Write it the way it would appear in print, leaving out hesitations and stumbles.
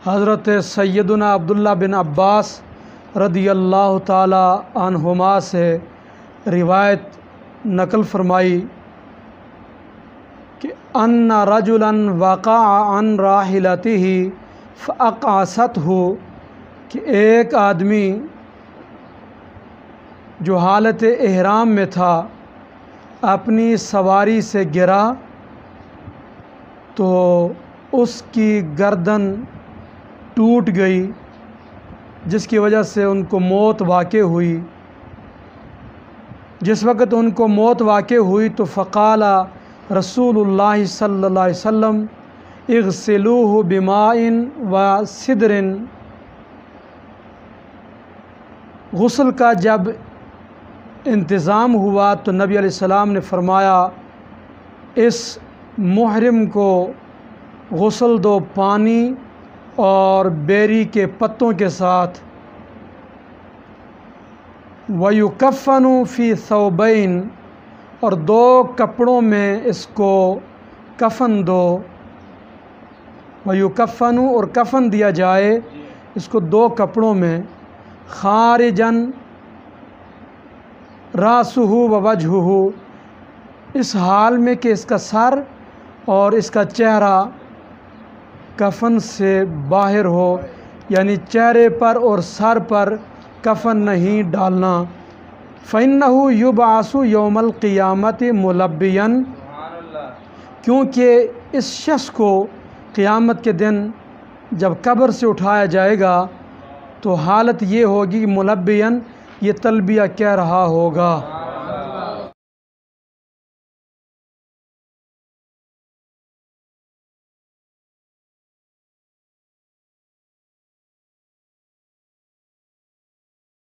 حضرت سیدنا عبداللہ بن عباس رضی اللہ تعالی عنہما سے روایت نقل فرمائی کہ ان رجلا وقع عن راحلته فاقعصته، کہ ایک آدمی جو حالت احرام میں تھا اپنی سواری سے گرا تو اس کی گردن ٹوٹ گئی، جس کی وجہ سے ان کو موت واقع ہوئی۔ جس وقت ان کو موت واقع ہوئی تو فقال رسول اللہ صلی اللہ علیہ وسلم اغسلوہ بماء و سدر۔ غسل کا جب انتظام ہوا تو نبی علیہ السلام نے فرمایا اس محرم کو غسل دو پانی اور بیری کے پتوں کے ساتھ، وَيُكَفَّنُ فِي ثَوْبَيْن، اور دو کپڑوں میں اس کو کفن دو، وَيُكَفَّنُ، اور کفن دیا جائے اس کو دو کپڑوں میں، خارجاً راسہ ووجہہ، اس حال میں کہ اس کا سر اور اس کا چہرہ کفن سے باہر ہو، یعنی چہرے پر اور سر پر کفن نہیں ڈالنا۔ فَإِنَّهُ يُبْعَثُ يَوْمَ الْقِيَامَةِ مُلَبِّيًا، کیونکہ اس شخص کو قیامت کے دن جب قبر سے اٹھایا جائے گا تو حالت یہ ہوگی ملبیاً، یہ تلبیہ کہہ رہا ہوگا۔